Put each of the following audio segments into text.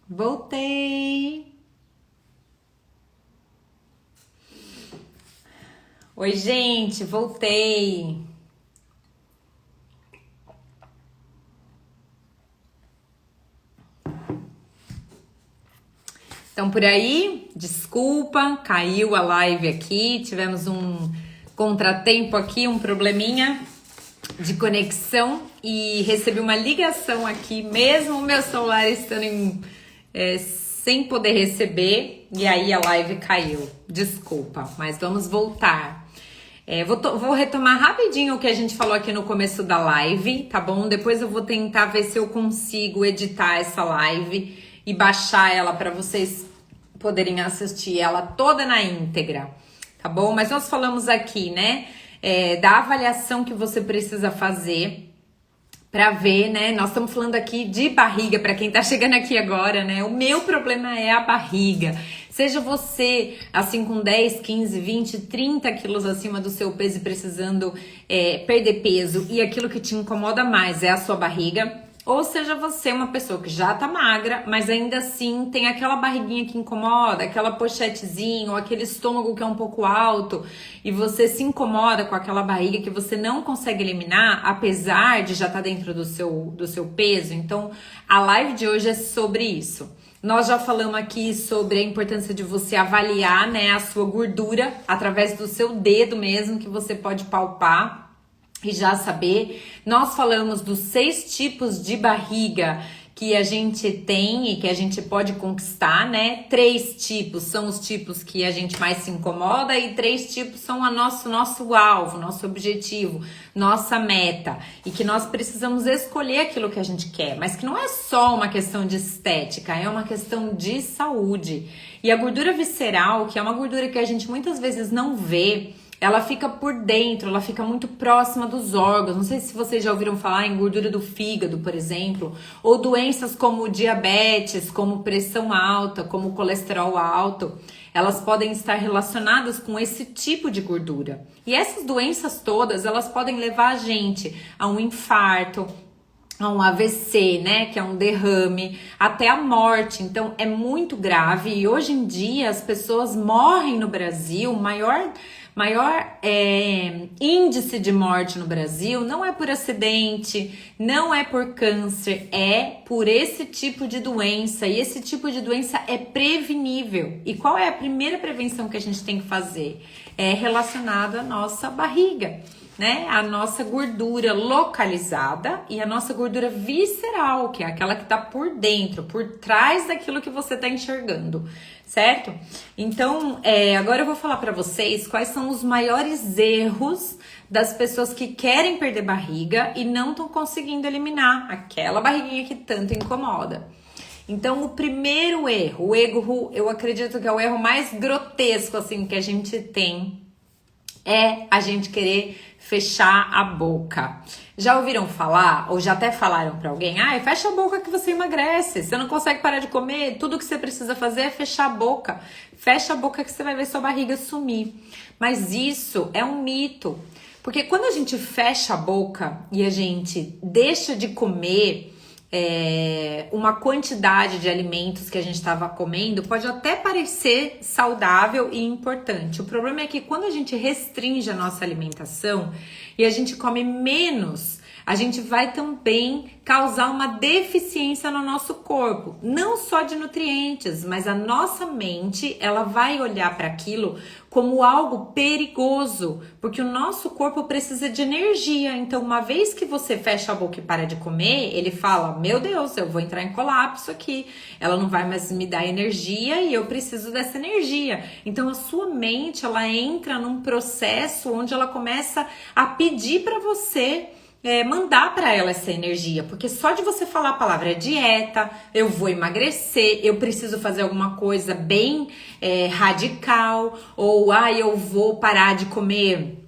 Voltei! Oi, gente, voltei! Então, por aí, desculpa, caiu a live aqui, tivemos um contratempo aqui, um probleminha de conexão e recebi uma ligação aqui, mesmo o meu celular estando sem poder receber, e aí a live caiu. Desculpa, mas vamos voltar. Vou retomar rapidinho o que a gente falou aqui no começo da live, tá bom? Depois eu vou tentar ver se eu consigo editar essa live e baixar ela para vocês poderem assistir ela toda na íntegra, tá bom? Mas nós falamos aqui, né, da avaliação que você precisa fazer para ver, né? Nós estamos falando aqui de barriga, para quem tá chegando aqui agora, né? O meu problema é a barriga. Seja você, assim, com 10, 15, 20, 30 quilos acima do seu peso e precisando perder peso e aquilo que te incomoda mais é a sua barriga, ou seja você uma pessoa que já tá magra, mas ainda assim tem aquela barriguinha que incomoda, aquela pochetezinha ou aquele estômago que é um pouco alto e você se incomoda com aquela barriga que você não consegue eliminar, apesar de já estar dentro do seu peso. Então, a live de hoje é sobre isso. Nós já falamos aqui sobre a importância de você avaliar, né, a sua gordura através do seu dedo mesmo, que você pode palpar e já saber. Nós falamos dos 6 tipos de barriga que a gente tem e que a gente pode conquistar, né? 3 tipos são os tipos que a gente mais se incomoda e 3 tipos são nosso alvo, nosso objetivo, nossa meta, e que nós precisamos escolher aquilo que a gente quer, mas que não é só uma questão de estética, é uma questão de saúde. E a gordura visceral, que é uma gordura que a gente muitas vezes não vê, ela fica por dentro, ela fica muito próxima dos órgãos. Não sei se vocês já ouviram falar em gordura do fígado, por exemplo, ou doenças como diabetes, como pressão alta, como colesterol alto. Elas podem estar relacionadas com esse tipo de gordura. E essas doenças todas, elas podem levar a gente a um infarto, a um AVC, né, que é um derrame, até a morte. Então é muito grave e hoje em dia as pessoas morrem no Brasil, maior índice de morte no Brasil não é por acidente, não é por câncer, é por esse tipo de doença, e esse tipo de doença é prevenível. E qual é a primeira prevenção que a gente tem que fazer? É relacionado à nossa barriga, né? A nossa gordura localizada e a nossa gordura visceral, que é aquela que tá por dentro, por trás daquilo que você tá enxergando, certo? Então, agora eu vou falar pra vocês quais são os maiores erros das pessoas que querem perder barriga e não estão conseguindo eliminar aquela barriguinha que tanto incomoda. Então, o primeiro erro, eu acredito que é o erro mais grotesco, assim, que a gente tem, é a gente querer fechar a boca. Já ouviram falar, ou já até falaram pra alguém, fecha a boca que você emagrece, você não consegue parar de comer, tudo que você precisa fazer é fechar a boca. Fecha a boca que você vai ver sua barriga sumir. Mas isso é um mito, porque quando a gente fecha a boca e a gente deixa de comer uma quantidade de alimentos que a gente estava comendo, pode até parecer saudável e importante. O problema é que quando a gente restringe a nossa alimentação e a gente come menos, a gente vai também causar uma deficiência no nosso corpo, não só de nutrientes, mas a nossa mente, ela vai olhar para aquilo como algo perigoso, porque o nosso corpo precisa de energia. Então, uma vez que você fecha a boca e para de comer, ele fala, meu Deus, eu vou entrar em colapso aqui, ela não vai mais me dar energia e eu preciso dessa energia. Então, a sua mente, ela entra num processo onde ela começa a pedir para você mandar para ela essa energia, porque só de você falar a palavra dieta, eu vou emagrecer, eu preciso fazer alguma coisa bem radical, ou eu vou parar de comer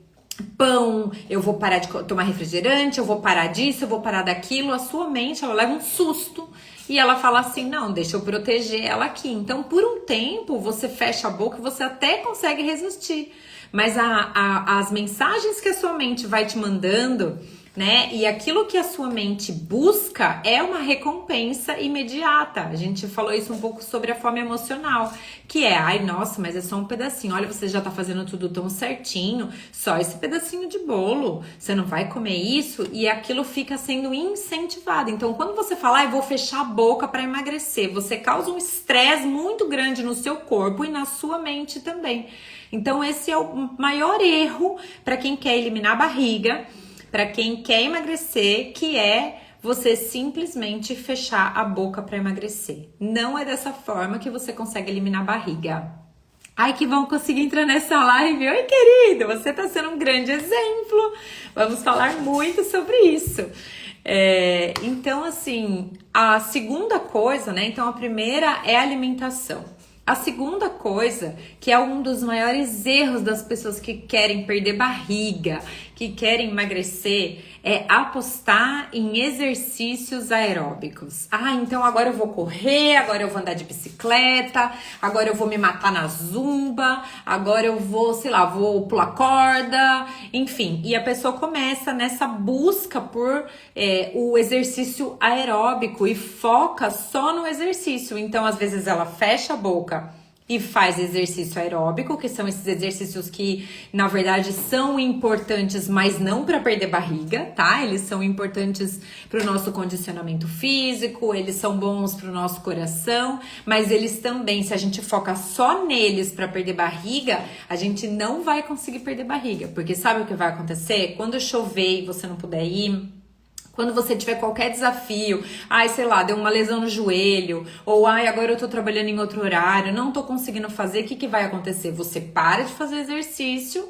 pão, eu vou parar de tomar refrigerante, eu vou parar disso, eu vou parar daquilo, a sua mente, ela leva um susto e ela fala assim, não, deixa eu proteger ela aqui. Então, por um tempo, você fecha a boca e você até consegue resistir, mas as mensagens que a sua mente vai te mandando né? E aquilo que a sua mente busca é uma recompensa imediata. A gente falou isso um pouco sobre a fome emocional, que é, ai, nossa, mas é só um pedacinho. Olha, você já tá fazendo tudo tão certinho, só esse pedacinho de bolo. Você não vai comer isso? E aquilo fica sendo incentivado. Então, quando você fala, ai, vou fechar a boca para emagrecer, você causa um estresse muito grande no seu corpo e na sua mente também. Então, esse é o maior erro para quem quer eliminar a barriga, para quem quer emagrecer, que é você simplesmente fechar a boca para emagrecer. Não é dessa forma que você consegue eliminar a barriga. Ai, que vão conseguir entrar nessa live. Oi, querido, você tá sendo um grande exemplo. Vamos falar muito sobre isso. Então, assim, a segunda coisa, né? Então, a primeira é a alimentação. A segunda coisa, que é um dos maiores erros das pessoas que querem perder barriga, que querem emagrecer, é apostar em exercícios aeróbicos. Ah, então agora eu vou correr, agora eu vou andar de bicicleta, agora eu vou me matar na zumba, agora eu vou, sei lá, vou pular corda, enfim. E a pessoa começa nessa busca por o exercício aeróbico e foca só no exercício. Então, às vezes ela fecha a boca e faz exercício aeróbico, que são esses exercícios que, na verdade, são importantes, mas não para perder barriga, tá? Eles são importantes para o nosso condicionamento físico, eles são bons para o nosso coração, mas eles também, se a gente foca só neles para perder barriga, a gente não vai conseguir perder barriga, porque sabe o que vai acontecer? Quando chover e você não puder ir, quando você tiver qualquer desafio, ai, sei lá, deu uma lesão no joelho, ou ai, agora eu tô trabalhando em outro horário, não tô conseguindo fazer, o que vai acontecer? Você para de fazer exercício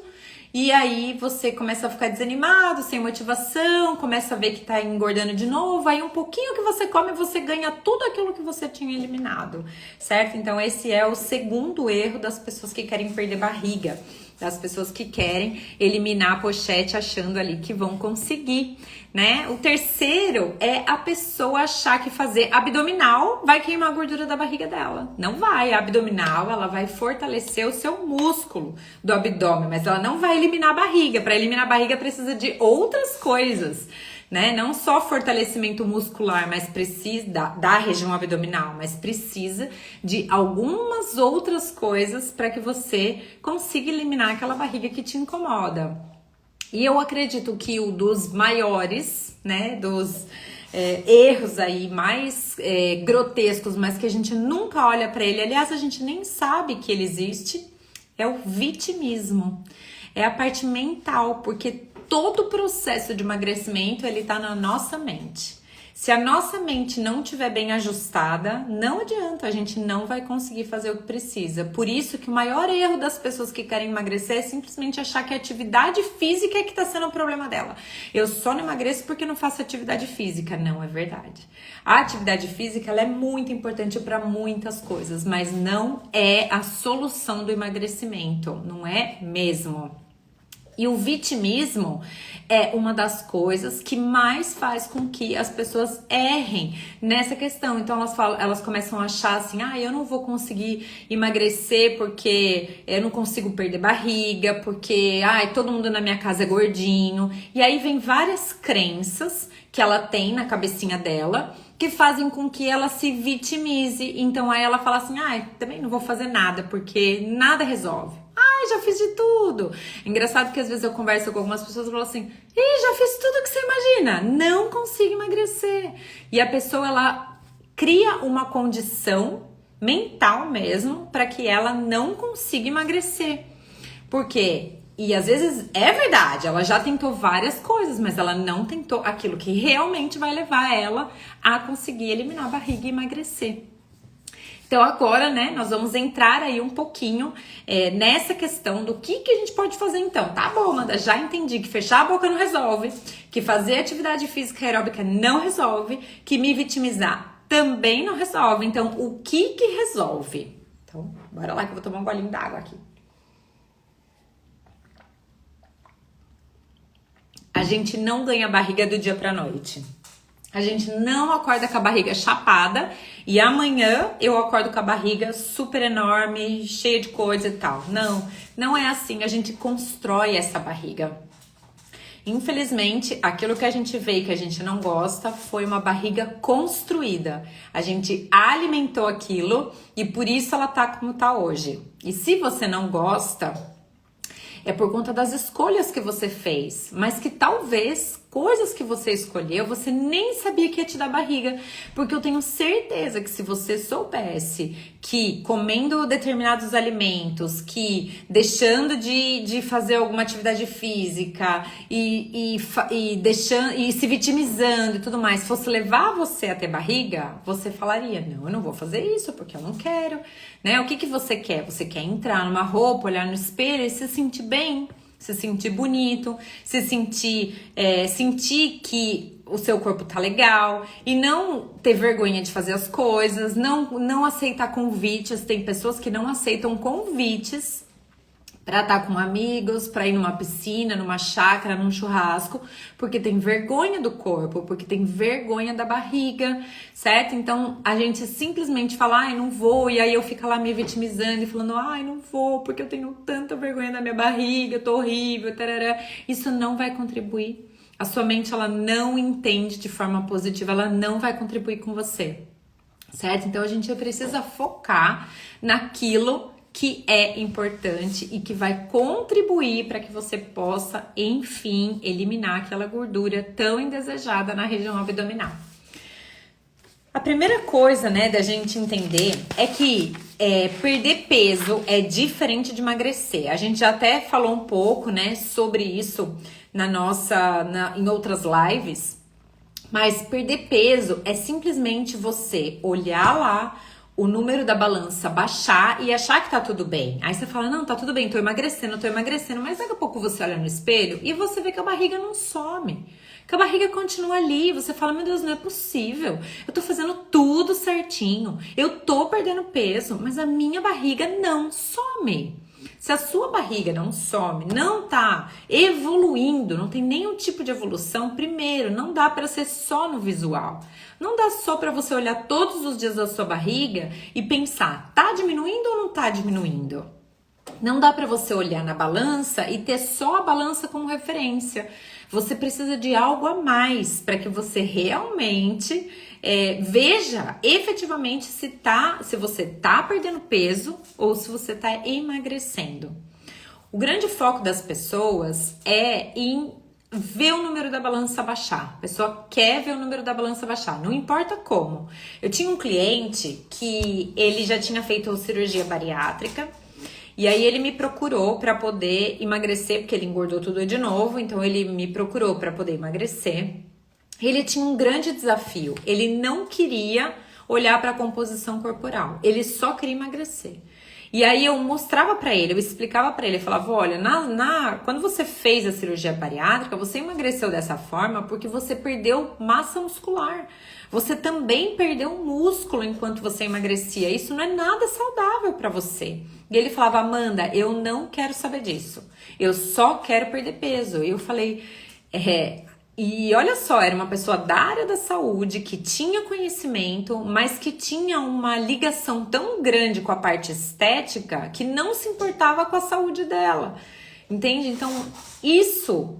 e aí você começa a ficar desanimado, sem motivação, começa a ver que tá engordando de novo, aí um pouquinho que você come, você ganha tudo aquilo que você tinha eliminado, certo? Então esse é o segundo erro das pessoas que querem perder barriga, das pessoas que querem eliminar a pochete achando ali que vão conseguir, né? O terceiro é a pessoa achar que fazer abdominal vai queimar a gordura da barriga dela. Não vai. A abdominal, ela vai fortalecer o seu músculo do abdômen, mas ela não vai eliminar a barriga. Para eliminar a barriga precisa de outras coisas, né? Não só fortalecimento muscular, mas precisa da região abdominal, mas precisa de algumas outras coisas para que você consiga eliminar aquela barriga que te incomoda. E eu acredito que o dos maiores, né, dos erros aí mais grotescos, mas que a gente nunca olha para ele, aliás, a gente nem sabe que ele existe, é o vitimismo. É a parte mental, porque todo o processo de emagrecimento, ele tá na nossa mente. Se a nossa mente não estiver bem ajustada, não adianta, a gente não vai conseguir fazer o que precisa. Por isso que o maior erro das pessoas que querem emagrecer é simplesmente achar que a atividade física é que tá sendo o problema dela. Eu só não emagreço porque não faço atividade física. Não é verdade. A atividade física, ela é muito importante para muitas coisas, mas não é a solução do emagrecimento. Não é mesmo. E o vitimismo é uma das coisas que mais faz com que as pessoas errem nessa questão. Então elas começam a achar assim, eu não vou conseguir emagrecer porque eu não consigo perder barriga, porque todo mundo na minha casa é gordinho. E aí vem várias crenças que ela tem na cabecinha dela que fazem com que ela se vitimize. Então aí ela fala assim, também não vou fazer nada porque nada resolve. Já fiz de tudo. Engraçado que às vezes eu converso com algumas pessoas e falo assim, já fiz tudo que você imagina, não consigo emagrecer. E a pessoa, ela cria uma condição mental mesmo para que ela não consiga emagrecer. Por quê? E às vezes é verdade, ela já tentou várias coisas, mas ela não tentou aquilo que realmente vai levar ela a conseguir eliminar a barriga e emagrecer. Então agora, né, nós vamos entrar aí um pouquinho nessa questão do que a gente pode fazer então. Tá bom, Amanda, já entendi que fechar a boca não resolve, que fazer atividade física aeróbica não resolve, que me vitimizar também não resolve. Então, o que resolve? Então, bora lá que eu vou tomar um golinho d'água aqui. A gente não ganha barriga do dia pra noite. A gente não acorda com a barriga chapada e amanhã eu acordo com a barriga super enorme, cheia de coisa e tal. Não é assim. A gente constrói essa barriga. Infelizmente, aquilo que a gente vê e que a gente não gosta foi uma barriga construída. A gente alimentou aquilo e por isso ela tá como tá hoje. E se você não gosta, é por conta das escolhas que você fez, mas que talvez coisas que você escolheu, você nem sabia que ia te dar barriga, porque eu tenho certeza que se você soubesse que comendo determinados alimentos, que deixando de fazer alguma atividade física e deixando e se vitimizando e tudo mais, fosse levar você a ter barriga, você falaria, não, eu não vou fazer isso porque eu não quero, né? O que você quer? Você quer entrar numa roupa, olhar no espelho e se sentir bem, se sentir bonito, se sentir, sentir que o seu corpo tá legal e não ter vergonha de fazer as coisas, não aceitar convites. Tem pessoas que não aceitam convites para estar com amigos, para ir numa piscina, numa chácara, num churrasco, porque tem vergonha do corpo, porque tem vergonha da barriga, certo? Então a gente simplesmente fala, ai, não vou, e aí eu fico lá me vitimizando e falando, ai, não vou, porque eu tenho tanta vergonha da minha barriga, eu tô horrível, tarará. Isso não vai contribuir. A sua mente, ela não entende de forma positiva, ela não vai contribuir com você, certo? Então a gente precisa focar naquilo que é importante e que vai contribuir para que você possa, enfim, eliminar aquela gordura tão indesejada na região abdominal. A primeira coisa, né, da gente entender é que perder peso é diferente de emagrecer. A gente já até falou um pouco, né, sobre isso em outras lives, mas perder peso é simplesmente você olhar lá o número da balança baixar e achar que tá tudo bem. Aí você fala, não, tá tudo bem, tô emagrecendo, mas daqui a pouco você olha no espelho e você vê que a barriga não some, que a barriga continua ali. Você fala, meu Deus, não é possível, eu tô fazendo tudo certinho, eu tô perdendo peso, mas a minha barriga não some. Se a sua barriga não some, não tá evoluindo, não tem nenhum tipo de evolução, primeiro, não dá para ser só no visual. Não dá só para você olhar todos os dias a sua barriga e pensar, tá diminuindo ou não tá diminuindo? Não dá para você olhar na balança e ter só a balança como referência. Você precisa de algo a mais para que você realmente veja efetivamente se você tá perdendo peso ou se você tá emagrecendo. O grande foco das pessoas é em ver o número da balança baixar. A pessoa quer ver o número da balança baixar, não importa como. Eu tinha um cliente que ele já tinha feito cirurgia bariátrica e aí ele me procurou para poder emagrecer, porque ele engordou tudo de novo, então ele me procurou para poder emagrecer. Ele tinha um grande desafio, ele não queria olhar para a composição corporal, ele só queria emagrecer. E aí eu mostrava pra ele, eu explicava pra ele, eu falava, olha, quando você fez a cirurgia bariátrica, você emagreceu dessa forma porque você perdeu massa muscular. Você também perdeu músculo enquanto você emagrecia. Isso não é nada saudável pra você. E ele falava, Amanda, eu não quero saber disso. Eu só quero perder peso. E eu falei, e olha só, era uma pessoa da área da saúde, que tinha conhecimento, mas que tinha uma ligação tão grande com a parte estética que não se importava com a saúde dela. Entende? Então, isso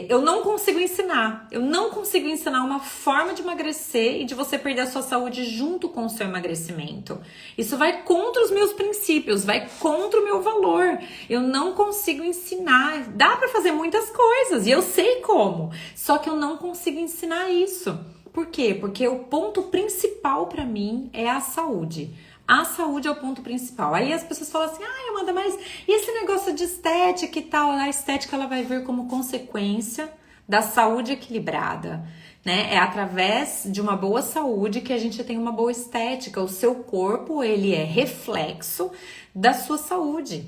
eu não consigo ensinar. Eu não consigo ensinar uma forma de emagrecer e de você perder a sua saúde junto com o seu emagrecimento. Isso vai contra os meus princípios, vai contra o meu valor. Eu não consigo ensinar. Dá pra fazer muitas coisas e eu sei como, só que eu não consigo ensinar isso. Por quê? Porque o ponto principal pra mim é a saúde. A saúde é o ponto principal. Aí as pessoas falam assim, Amanda, mas e esse negócio de estética e tal? A estética, ela vai vir como consequência da saúde equilibrada, né? É através de uma boa saúde que a gente tem uma boa estética. O seu corpo, ele é reflexo da sua saúde,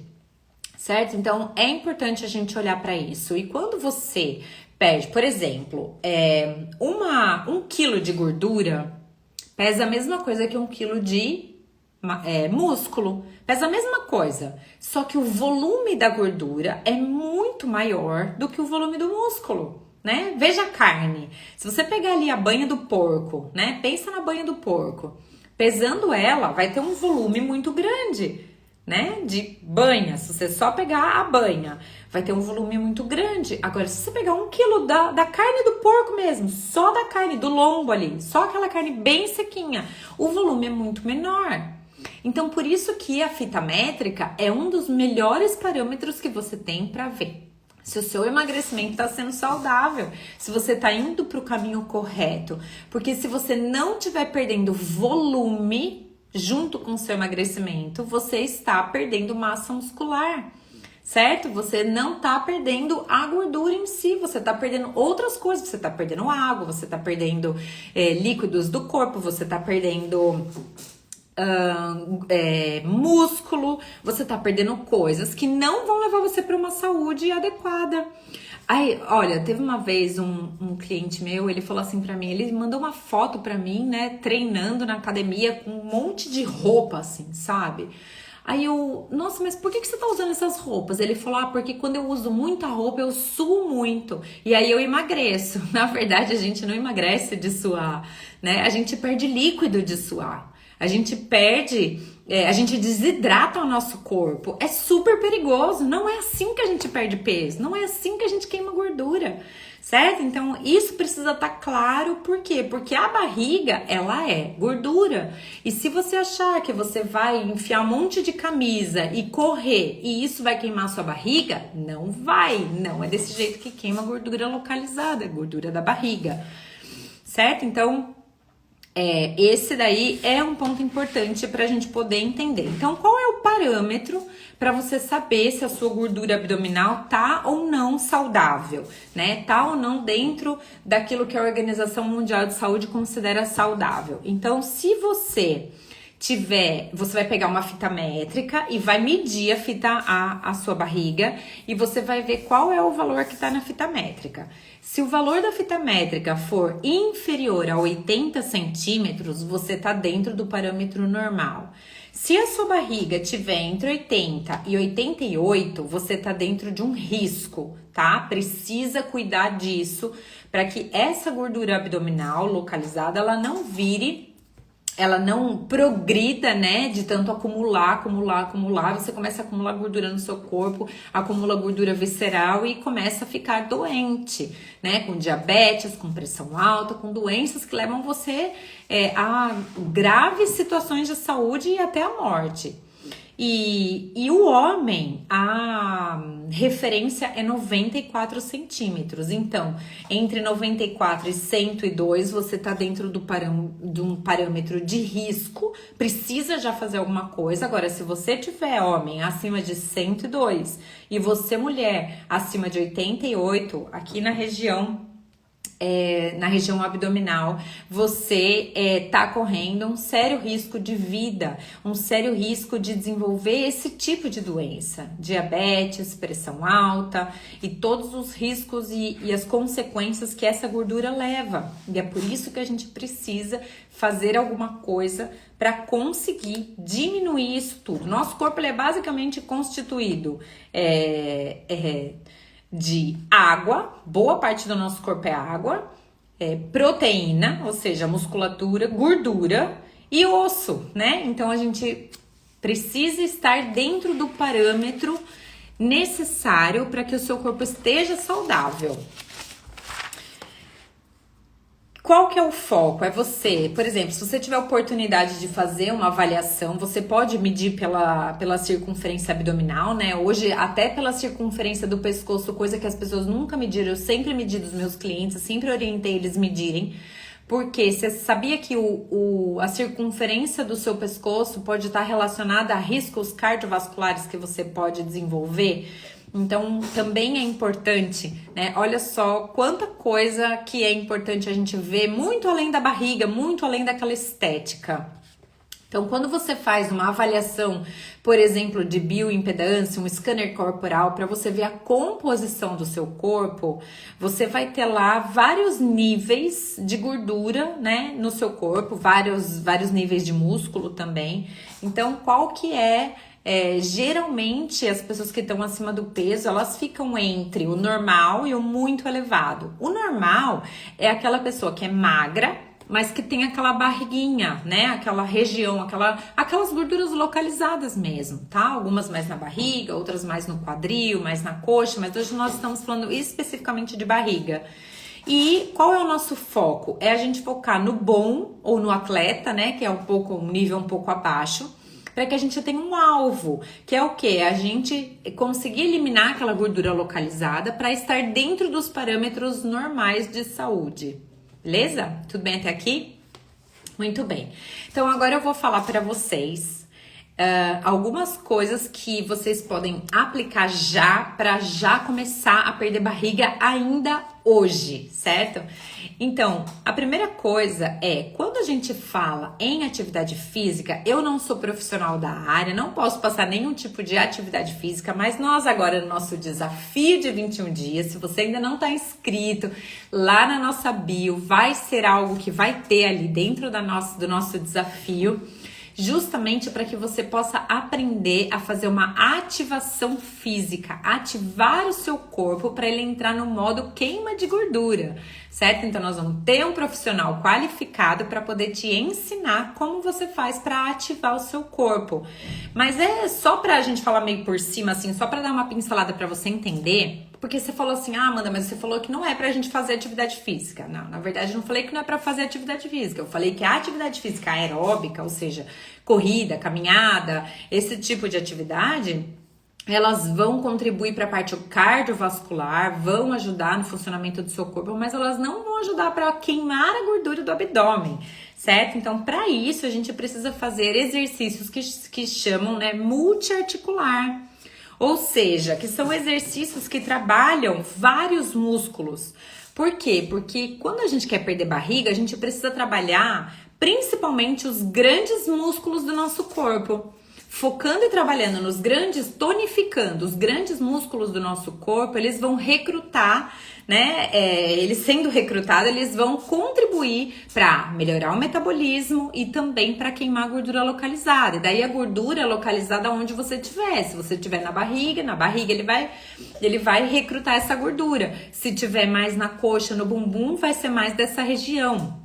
certo? Então, é importante a gente olhar para isso. E quando você perde, por exemplo, 1 quilo de gordura pesa a mesma coisa que 1 quilo de músculo, pesa a mesma coisa, só que o volume da gordura é muito maior do que o volume do músculo, né? Veja a carne, se você pegar ali a banha do porco, né? Pensa na banha do porco, pesando ela vai ter um volume muito grande, né, de banha. Se você só pegar a banha, vai ter um volume muito grande. Agora, se você pegar 1 quilo da carne do porco mesmo, só da carne, do lombo ali, só aquela carne bem sequinha, o volume é muito menor. Então, por isso que a fita métrica é um dos melhores parâmetros que você tem para ver se o seu emagrecimento está sendo saudável, se você está indo para o caminho correto. Porque se você não estiver perdendo volume junto com o seu emagrecimento, você está perdendo massa muscular, certo? Você não está perdendo a gordura em si, você está perdendo outras coisas, você está perdendo água, você está perdendo líquidos do corpo, você está perdendo músculo, você tá perdendo coisas que não vão levar você para uma saúde adequada. Aí, olha, teve uma vez um cliente meu, ele falou assim pra mim, ele mandou uma foto pra mim, né, treinando na academia com um monte de roupa, assim, sabe? Aí eu, nossa, mas por que você tá usando essas roupas? Ele falou, porque quando eu uso muita roupa, eu suo muito. E aí eu emagreço. Na verdade, a gente não emagrece de suar, né? A gente perde líquido de suar. A gente perde, a gente desidrata o nosso corpo. É super perigoso. Não é assim que a gente perde peso. Não é assim que a gente queima gordura, certo? Então, isso precisa estar claro. Por quê? Porque a barriga, ela é gordura. E se você achar que você vai enfiar um monte de camisa e correr e isso vai queimar a sua barriga, não vai. Não é desse jeito que queima a gordura localizada, a gordura da barriga, certo? Então, esse daí é um ponto importante para a gente poder entender. Então, qual é o parâmetro para você saber se a sua gordura abdominal tá ou não saudável, né? Tá ou não dentro daquilo que a Organização Mundial de Saúde considera saudável. Então, se você vai pegar uma fita métrica e vai medir a sua barriga e você vai ver qual é o valor que está na fita métrica. Se o valor da fita métrica for inferior a 80 centímetros, você está dentro do parâmetro normal. Se a sua barriga tiver entre 80 e 88, você está dentro de um risco, tá? Precisa cuidar disso para que essa gordura abdominal localizada, ela não progrida, né, de tanto acumular, você começa a acumular gordura no seu corpo, acumula gordura visceral e começa a ficar doente, né, com diabetes, com pressão alta, com doenças que levam você a graves situações de saúde e até a morte. E o homem, a referência é 94 centímetros. Então, entre 94 e 102, você está dentro de um parâmetro de risco, precisa já fazer alguma coisa. Agora, se você tiver homem acima de 102 e você mulher acima de 88, aqui na região abdominal, você tá correndo um sério risco de vida, um sério risco de desenvolver esse tipo de doença, diabetes, pressão alta e todos os riscos e as consequências que essa gordura leva. E é por isso que a gente precisa fazer alguma coisa para conseguir diminuir isso tudo. Nosso corpo ele é basicamente constituído de água, boa parte do nosso corpo é água, proteína, ou seja, musculatura, gordura e osso, né? Então a gente precisa estar dentro do parâmetro necessário para que o seu corpo esteja saudável. Qual que é o foco? É você, por exemplo, se você tiver a oportunidade de fazer uma avaliação, você pode medir pela circunferência abdominal, né? Hoje, até pela circunferência do pescoço, coisa que as pessoas nunca mediram, eu sempre medi dos meus clientes, eu sempre orientei eles medirem, porque você sabia que a circunferência do seu pescoço pode estar relacionada a riscos cardiovasculares que você pode desenvolver? Então, também é importante, né? Olha só quanta coisa que é importante a gente ver, muito além da barriga, muito além daquela estética. Então, quando você faz uma avaliação, por exemplo, de bioimpedância, um scanner corporal, para você ver a composição do seu corpo, você vai ter lá vários níveis de gordura, né, no seu corpo, vários níveis de músculo também. Então, qual que geralmente as pessoas que estão acima do peso, elas ficam entre o normal e o muito elevado. O normal é aquela pessoa que é magra, mas que tem aquela barriguinha, né? Aquela região, aquelas gorduras localizadas mesmo, tá? Algumas mais na barriga, outras mais no quadril, mais na coxa, mas hoje nós estamos falando especificamente de barriga. E qual é o nosso foco? É a gente focar no bom ou no atleta, né? Que é um nível um pouco abaixo, para que a gente tenha um alvo, que é o quê? A gente conseguir eliminar aquela gordura localizada para estar dentro dos parâmetros normais de saúde. Beleza? Tudo bem até aqui? Muito bem. Então agora eu vou falar para vocês algumas coisas que vocês podem aplicar já para já começar a perder barriga ainda hoje, certo? Então, a primeira coisa é, quando a gente fala em atividade física, eu não sou profissional da área, não posso passar nenhum tipo de atividade física, mas nós agora no nosso desafio de 21 dias, se você ainda não está inscrito, lá na nossa bio vai ser algo que vai ter ali dentro do nosso desafio, justamente para que você possa aprender a fazer uma ativação física, ativar o seu corpo para ele entrar no modo queima de gordura, certo? Então nós vamos ter um profissional qualificado para poder te ensinar como você faz para ativar o seu corpo. Mas é só para a gente falar meio por cima, assim, só para dar uma pincelada para você entender. Porque você falou assim, Amanda, mas você falou que não é pra gente fazer atividade física. Não, na verdade eu não falei que não é pra fazer atividade física. Eu falei que a atividade física aeróbica, ou seja, corrida, caminhada, esse tipo de atividade, elas vão contribuir para a parte cardiovascular, vão ajudar no funcionamento do seu corpo, mas elas não vão ajudar para queimar a gordura do abdômen, certo? Então, para isso, a gente precisa fazer exercícios que chamam, né, multiarticular. Ou seja, que são exercícios que trabalham vários músculos. Por quê? Porque quando a gente quer perder barriga, a gente precisa trabalhar principalmente os grandes músculos do nosso corpo. Focando e trabalhando nos grandes, tonificando os grandes músculos do nosso corpo, eles vão recrutar, né? Eles sendo recrutados, eles vão contribuir para melhorar o metabolismo e também para queimar a gordura localizada. E daí a gordura localizada onde você estiver. Se você estiver na barriga ele vai recrutar essa gordura. Se tiver mais na coxa, no bumbum, vai ser mais dessa região.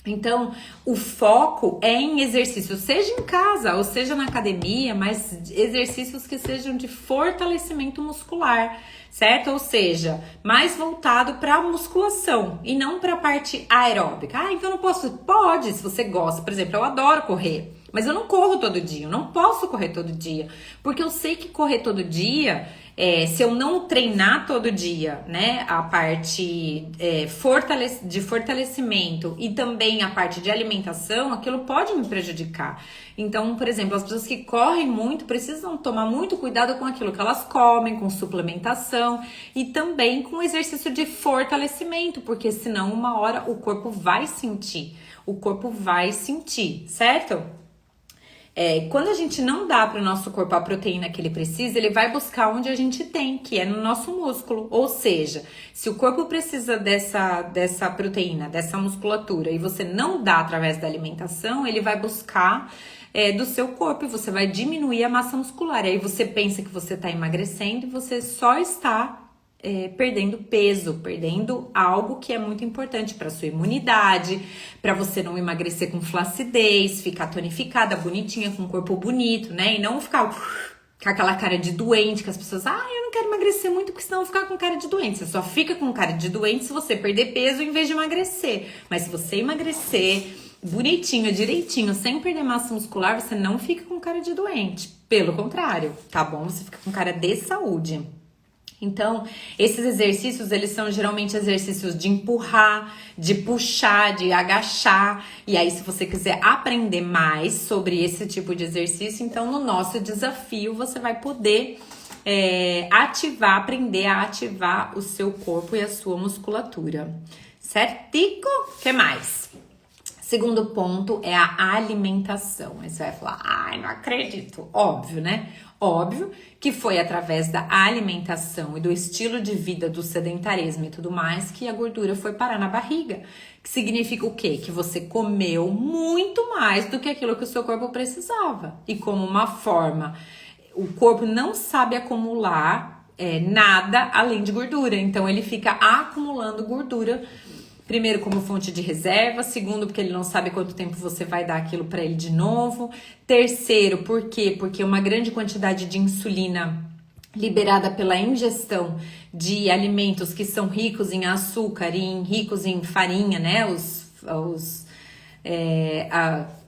Então, o foco é em exercícios, seja em casa ou seja na academia, mas exercícios que sejam de fortalecimento muscular, certo? Ou seja, mais voltado para a musculação e não para a parte aeróbica. Ah, então eu não posso? Pode, se você gosta. Por exemplo, eu adoro correr, mas eu não corro todo dia, eu não posso correr todo dia, porque eu sei que correr todo dia... se eu não treinar todo dia, né, a parte de fortalecimento e também a parte de alimentação, aquilo pode me prejudicar. Então, por exemplo, as pessoas que correm muito precisam tomar muito cuidado com aquilo que elas comem, com suplementação e também com exercício de fortalecimento, porque senão uma hora o corpo vai sentir, certo? Quando a gente não dá para o nosso corpo a proteína que ele precisa, ele vai buscar onde a gente tem, que é no nosso músculo. Ou seja, se o corpo precisa dessa proteína, dessa musculatura, e você não dá através da alimentação, ele vai buscar do seu corpo e você vai diminuir a massa muscular. E aí você pensa que você está emagrecendo e você só está perdendo peso, perdendo algo que é muito importante para sua imunidade, para você não emagrecer com flacidez, ficar tonificada, bonitinha, com um corpo bonito, né? E não ficar com aquela cara de doente, que as pessoas, eu não quero emagrecer muito, porque senão eu vou ficar com cara de doente. Você só fica com cara de doente se você perder peso em vez de emagrecer. Mas se você emagrecer bonitinho, direitinho, sem perder massa muscular, você não fica com cara de doente. Pelo contrário, tá bom? Você fica com cara de saúde. Então, esses exercícios, eles são geralmente exercícios de empurrar, de puxar, de agachar. E aí, se você quiser aprender mais sobre esse tipo de exercício, então no nosso desafio você vai poder aprender a ativar o seu corpo e a sua musculatura. Certico? O que mais? Segundo ponto é a alimentação. Aí você vai falar, não acredito. Óbvio, né? Óbvio que foi através da alimentação e do estilo de vida, do sedentarismo e tudo mais que a gordura foi parar na barriga. Que significa o quê? Que você comeu muito mais do que aquilo que o seu corpo precisava. E como uma forma, o corpo não sabe acumular nada além de gordura. Então ele fica acumulando gordura Primeiro, como fonte de reserva. Segundo, porque ele não sabe quanto tempo você vai dar aquilo para ele de novo. Terceiro, por quê? Porque uma grande quantidade de insulina liberada pela ingestão de alimentos que são ricos em açúcar e ricos em farinha, né?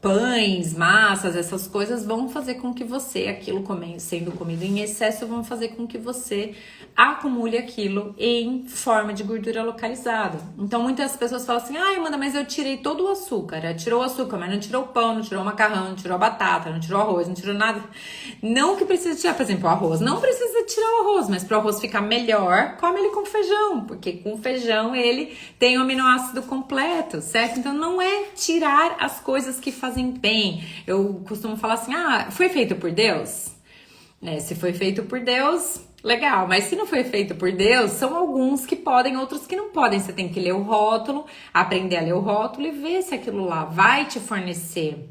Pães, massas, essas coisas vão fazer com que você, aquilo sendo comido em excesso, vão fazer com que você acumule aquilo em forma de gordura localizada. Então muitas pessoas falam assim, Amanda, mas eu tirei todo o açúcar. Tirou o açúcar, mas não tirou o pão, não tirou o macarrão, não tirou a batata, não tirou o arroz, não tirou nada. Não que precisa tirar, por exemplo, o arroz. Não precisa tirar o arroz, mas para o arroz ficar melhor, come ele com feijão, porque com feijão ele tem o aminoácido completo, certo? Então não é tirar as coisas que fazem bem. Eu costumo falar assim, foi feito por Deus? Se foi feito por Deus, legal, mas se não foi feito por Deus, são alguns que podem, outros que não podem. Você tem que ler o rótulo, aprender a ler o rótulo e ver se aquilo lá vai te fornecer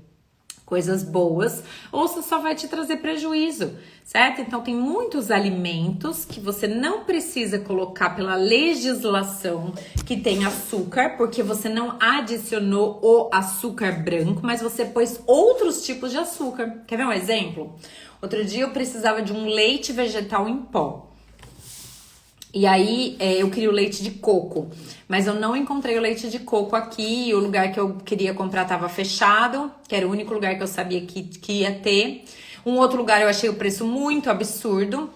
coisas boas ou se só vai te trazer prejuízo, certo? Então tem muitos alimentos que você não precisa colocar pela legislação que tem açúcar, porque você não adicionou o açúcar branco, mas você pôs outros tipos de açúcar. Quer ver um exemplo? Outro dia eu precisava de um leite vegetal em pó. E aí eu queria o leite de coco, mas eu não encontrei o leite de coco aqui. O lugar que eu queria comprar estava fechado, que era o único lugar que eu sabia que ia ter. Um outro lugar eu achei o preço muito absurdo.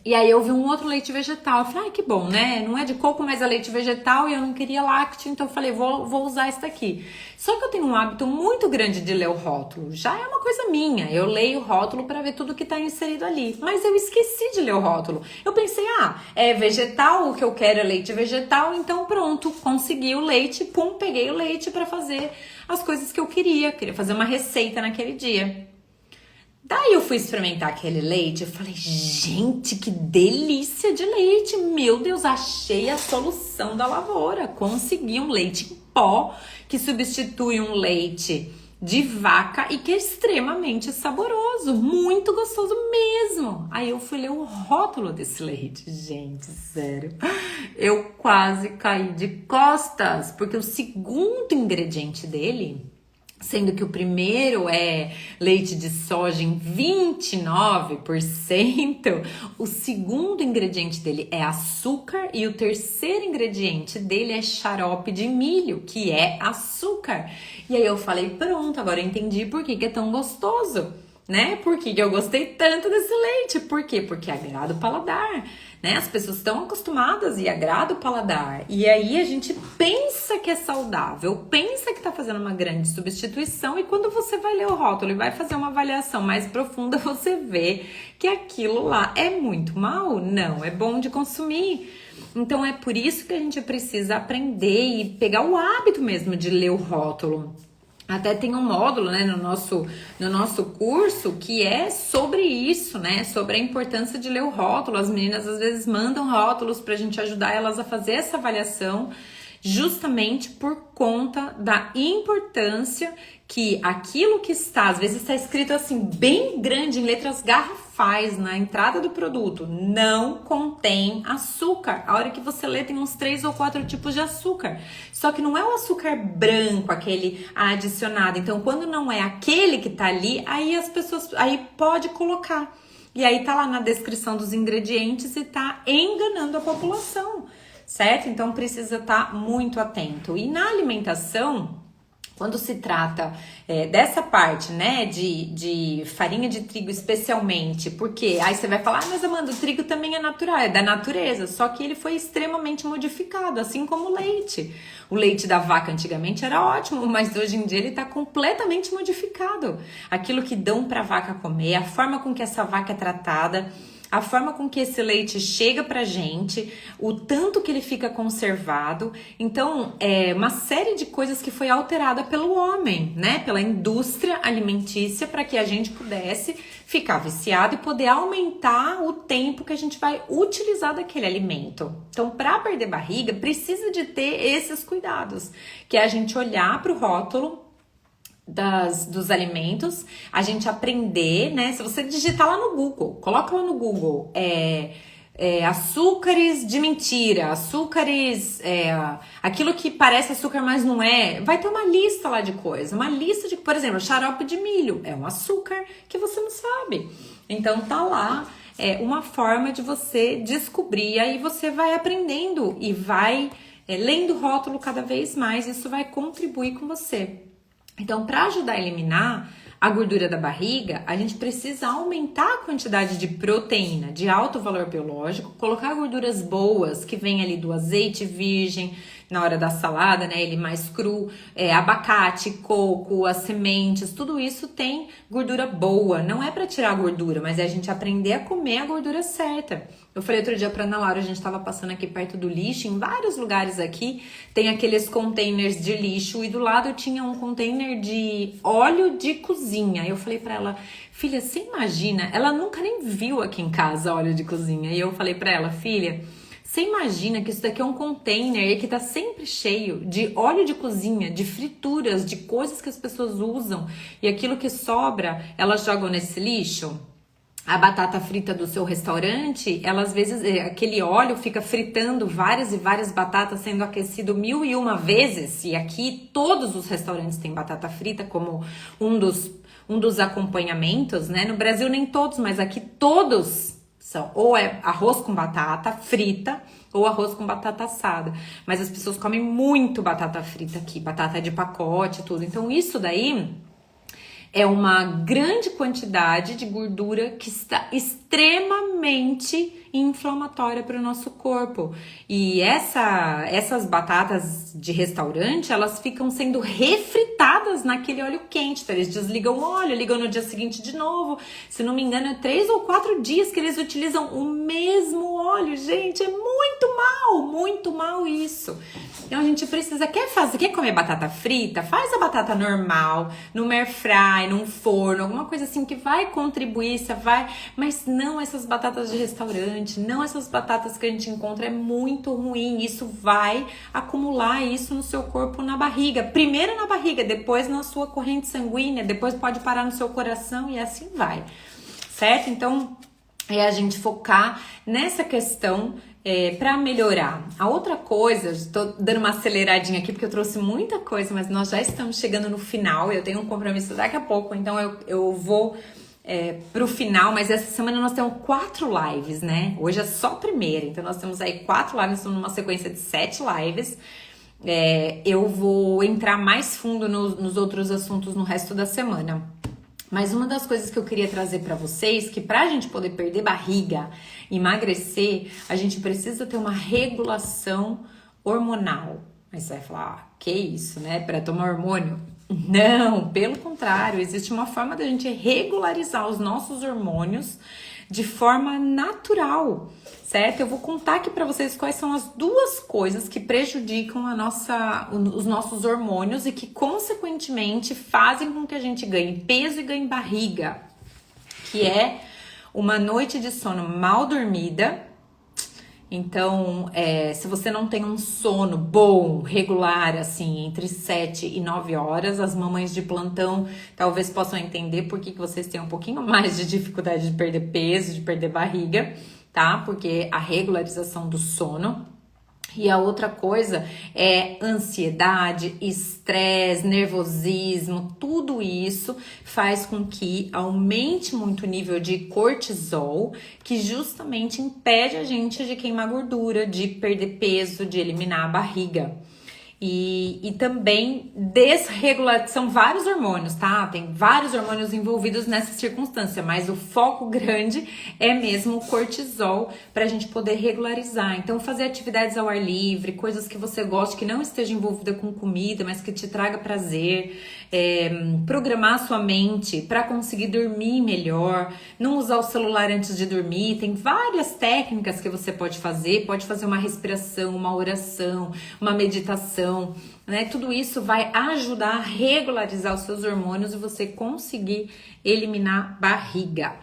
E aí eu vi um outro leite vegetal. Eu falei, que bom, né? Não é de coco, mas é leite vegetal e eu não queria lácteo, então eu falei, vou usar esse daqui. Só que eu tenho um hábito muito grande de ler o rótulo. Já é uma coisa minha. Eu leio o rótulo para ver tudo que tá inserido ali. Mas eu esqueci de ler o rótulo. Eu pensei, é vegetal, o que eu quero é leite vegetal, então pronto, consegui o leite, peguei o leite para fazer as coisas que eu queria. Queria fazer uma receita naquele dia. Daí eu fui experimentar aquele leite, eu falei, gente, que delícia de leite, meu Deus, achei a solução da lavoura, consegui um leite em pó que substitui um leite de vaca e que é extremamente saboroso, muito gostoso mesmo. Aí eu fui ler o rótulo desse leite, gente, sério, eu quase caí de costas, porque o segundo ingrediente dele, sendo que o primeiro é leite de soja em 29%, o segundo ingrediente dele é açúcar e o terceiro ingrediente dele é xarope de milho, que é açúcar. E aí eu falei, pronto, agora eu entendi por que é tão gostoso, né? Por que eu gostei tanto desse leite? Por quê? Porque agrada o paladar, né? As pessoas estão acostumadas e agrada o paladar. E aí a gente pensa que é saudável, pensa que tá fazendo uma grande substituição e quando você vai ler o rótulo e vai fazer uma avaliação mais profunda, você vê que aquilo lá é muito mal, não é bom de consumir. Então é por isso que a gente precisa aprender e pegar o hábito mesmo de ler o rótulo. Até tem um módulo, né, no nosso curso que é sobre isso, né, sobre a importância de ler o rótulo. As meninas às vezes mandam rótulos pra gente ajudar elas a fazer essa avaliação, justamente por conta da importância que aquilo que está, às vezes está escrito assim, bem grande, em letras garrafais, na entrada do produto, não contém açúcar. A hora que você lê tem uns 3 ou 4 tipos de açúcar. Só que não é o açúcar branco, aquele adicionado. Então, quando não é aquele que tá ali, aí pode colocar. E aí tá lá na descrição dos ingredientes e tá enganando a população, certo? Então precisa estar muito atento. E na alimentação, quando se trata dessa parte, né, de farinha de trigo especialmente, porque aí você vai falar, mas Amanda, o trigo também é natural, é da natureza, só que ele foi extremamente modificado, assim como o leite. O leite da vaca antigamente era ótimo, mas hoje em dia ele está completamente modificado. Aquilo que dão para a vaca comer, a forma com que essa vaca é tratada, a forma com que esse leite chega pra gente, o tanto que ele fica conservado. Então, é uma série de coisas que foi alterada pelo homem, né? Pela indústria alimentícia, para que a gente pudesse ficar viciado e poder aumentar o tempo que a gente vai utilizar daquele alimento. Então, para perder barriga, precisa de ter esses cuidados, que é a gente olhar para o rótulo dos alimentos, a gente aprender, né? Se você digitar lá no Google, coloca lá no Google açúcares de mentira, açúcares, aquilo que parece açúcar, mas não é. Vai ter uma lista lá de coisa, uma lista de, por exemplo, xarope de milho, é um açúcar que você não sabe. Então tá lá, uma forma de você descobrir, aí você vai aprendendo e vai lendo o rótulo cada vez mais, isso vai contribuir com você. Então, para ajudar a eliminar a gordura da barriga, a gente precisa aumentar a quantidade de proteína de alto valor biológico, colocar gorduras boas que vem ali do azeite virgem, na hora da salada, né, ele mais cru, abacate, coco, as sementes, tudo isso tem gordura boa. Não é para tirar a gordura, mas é a gente aprender a comer a gordura certa. Eu falei outro dia pra Ana Laura, a gente tava passando aqui perto do lixo, em vários lugares aqui tem aqueles containers de lixo e do lado tinha um container de óleo de cozinha. Eu falei pra ela, filha, você imagina? Ela nunca nem viu aqui em casa óleo de cozinha. E eu falei pra ela, filha, você imagina que isso daqui é um container que tá sempre cheio de óleo de cozinha, de frituras, de coisas que as pessoas usam e aquilo que sobra, elas jogam nesse lixo? A batata frita do seu restaurante, ela às vezes, aquele óleo fica fritando várias e várias batatas sendo aquecido 1001 vezes, e aqui todos os restaurantes têm batata frita como um dos acompanhamentos, né? No Brasil nem todos, mas aqui todos são, ou é arroz com batata frita, ou arroz com batata assada. Mas as pessoas comem muito batata frita aqui, batata de pacote, tudo. Então isso daí é uma grande quantidade de gordura que está extremamente inflamatória para o nosso corpo. E essas batatas de restaurante, elas ficam sendo refritadas naquele óleo quente. Então, eles desligam o óleo, ligam no dia seguinte de novo. Se não me engano, é 3 ou 4 dias que eles utilizam o mesmo óleo. Gente, é muito mal isso. Então a gente precisa, quer comer batata frita? Faz a batata normal, no air fry, num forno, alguma coisa assim que vai contribuir, mas não essas batatas de restaurante, não essas batatas que a gente encontra, é muito ruim, isso vai acumular isso no seu corpo, na barriga, primeiro na barriga, depois na sua corrente sanguínea, depois pode parar no seu coração e assim vai, certo? Então é a gente focar nessa questão para melhorar. A outra coisa, estou dando uma aceleradinha aqui porque eu trouxe muita coisa, mas nós já estamos chegando no final, eu tenho um compromisso daqui a pouco, então eu vou pro final, mas essa semana nós temos 4 lives, né? Hoje é só a primeira, então nós temos aí 4 lives, estamos numa sequência de 7 lives. Eu vou entrar mais fundo nos outros assuntos no resto da semana. Mas uma das coisas que eu queria trazer para vocês, que pra gente poder perder barriga, emagrecer, a gente precisa ter uma regulação hormonal. Aí você vai falar, que isso, né? Para tomar hormônio? Não, pelo contrário, existe uma forma da gente regularizar os nossos hormônios de forma natural, certo? Eu vou contar aqui para vocês quais são as 2 coisas que prejudicam os nossos hormônios e que, consequentemente, fazem com que a gente ganhe peso e ganhe barriga, que é uma noite de sono mal dormida. Então, se você não tem um sono bom, regular, assim, entre 7 e 9 horas, as mamães de plantão talvez possam entender por que vocês têm um pouquinho mais de dificuldade de perder peso, de perder barriga, tá? Porque a regularização do sono. E a outra coisa é ansiedade, estresse, nervosismo, tudo isso faz com que aumente muito o nível de cortisol, que justamente impede a gente de queimar gordura, de perder peso, de eliminar a barriga. E também desregular, são vários hormônios, tá? Tem vários hormônios envolvidos nessa circunstância, mas o foco grande é mesmo o cortisol para a gente poder regularizar. Então, fazer atividades ao ar livre, coisas que você goste, que não esteja envolvida com comida, mas que te traga prazer, programar a sua mente para conseguir dormir melhor, não usar o celular antes de dormir. Tem várias técnicas que você pode fazer uma respiração, uma oração, uma meditação, né? Tudo isso vai ajudar a regularizar os seus hormônios e você conseguir eliminar barriga,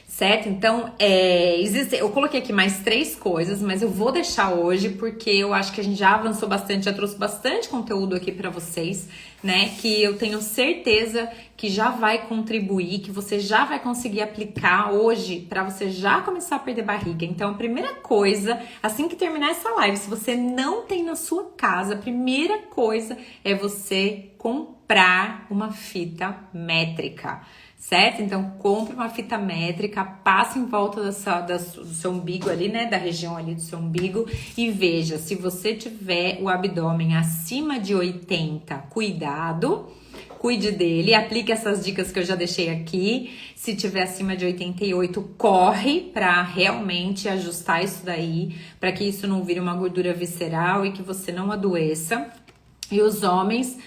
certo? Então, eu coloquei aqui mais 3 coisas, mas eu vou deixar hoje porque eu acho que a gente já avançou bastante, já trouxe bastante conteúdo aqui para vocês né, que eu tenho certeza que já vai contribuir, que você já vai conseguir aplicar hoje para você já começar a perder barriga. Então, a primeira coisa, assim que terminar essa live, se você não tem na sua casa, a primeira coisa é você comprar uma fita métrica, certo? Então, compre uma fita métrica, passe em volta do seu umbigo ali, né? Da região ali do seu umbigo e veja, se você tiver o abdômen acima de 80, cuide dele, aplique essas dicas que eu já deixei aqui. Se tiver acima de 88, corre para realmente ajustar isso daí, para que isso não vire uma gordura visceral e que você não adoeça. E os homens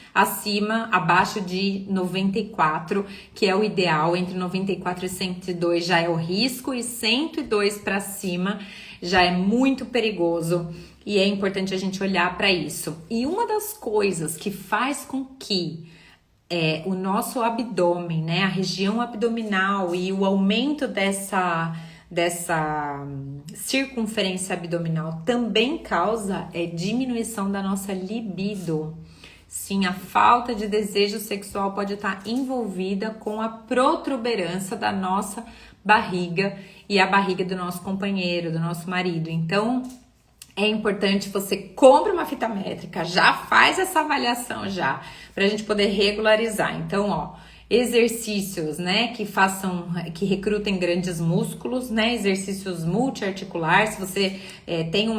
abaixo de 94, que é o ideal, entre 94 e 102 já é o risco, e 102 para cima já é muito perigoso. E é importante a gente olhar para isso. E uma das coisas que faz com que o nosso abdômen, né, a região abdominal e o aumento dessa circunferência abdominal também causa diminuição da nossa libido. Sim, a falta de desejo sexual pode estar envolvida com a protuberância da nossa barriga e a barriga do nosso companheiro, do nosso marido. Então, é importante você compre uma fita métrica, já faz essa avaliação já, pra gente poder regularizar. Então, ó, exercícios, né, que recrutem grandes músculos, né, exercícios multiarticulares. Se você tem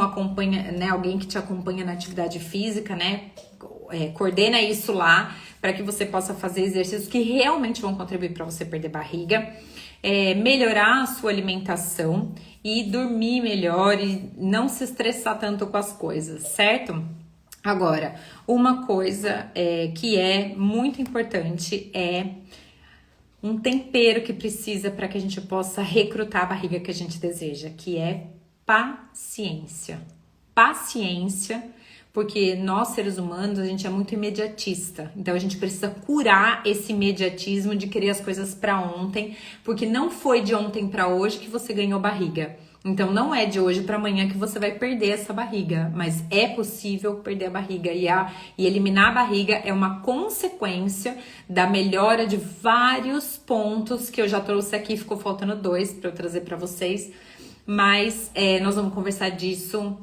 alguém que te acompanha na atividade física, né, coordena isso lá para que você possa fazer exercícios que realmente vão contribuir para você perder barriga. Melhorar a sua alimentação e dormir melhor e não se estressar tanto com as coisas, certo? Agora, uma coisa que é muito importante é um tempero que precisa para que a gente possa recrutar a barriga que a gente deseja, que é paciência. Paciência, porque nós, seres humanos, a gente é muito imediatista. Então, a gente precisa curar esse imediatismo de querer as coisas para ontem, porque não foi de ontem para hoje que você ganhou barriga. Então, não é de hoje para amanhã que você vai perder essa barriga, mas é possível perder a barriga. E eliminar a barriga é uma consequência da melhora de vários pontos que eu já trouxe aqui. Ficou faltando 2 para eu trazer para vocês, mas nós vamos conversar disso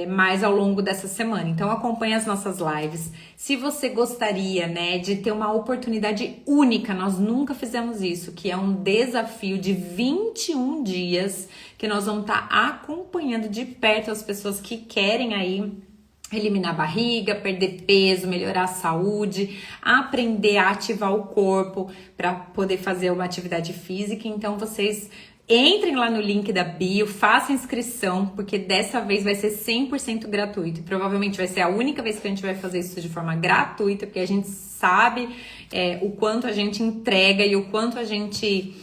mais ao longo dessa semana. Então acompanhe as nossas lives. Se você gostaria, né, de ter uma oportunidade única, nós nunca fizemos isso, que é um desafio de 21 dias, que nós vamos estar acompanhando de perto as pessoas que querem aí eliminar a barriga, perder peso, melhorar a saúde, aprender a ativar o corpo para poder fazer uma atividade física. Então vocês entrem lá no link da bio, façam inscrição, porque dessa vez vai ser 100% gratuito. E provavelmente vai ser a única vez que a gente vai fazer isso de forma gratuita, porque a gente sabe o quanto a gente entrega e o quanto a gente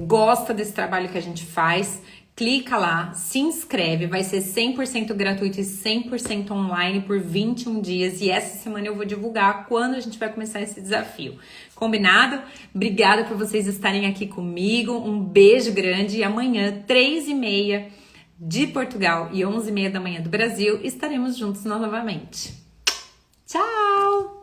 gosta desse trabalho que a gente faz. Clica lá, se inscreve, vai ser 100% gratuito e 100% online por 21 dias. E essa semana eu vou divulgar quando a gente vai começar esse desafio. Combinado? Obrigada por vocês estarem aqui comigo. Um beijo grande e amanhã, 3h30 de Portugal e 11h30 da manhã do Brasil, estaremos juntos novamente. Tchau!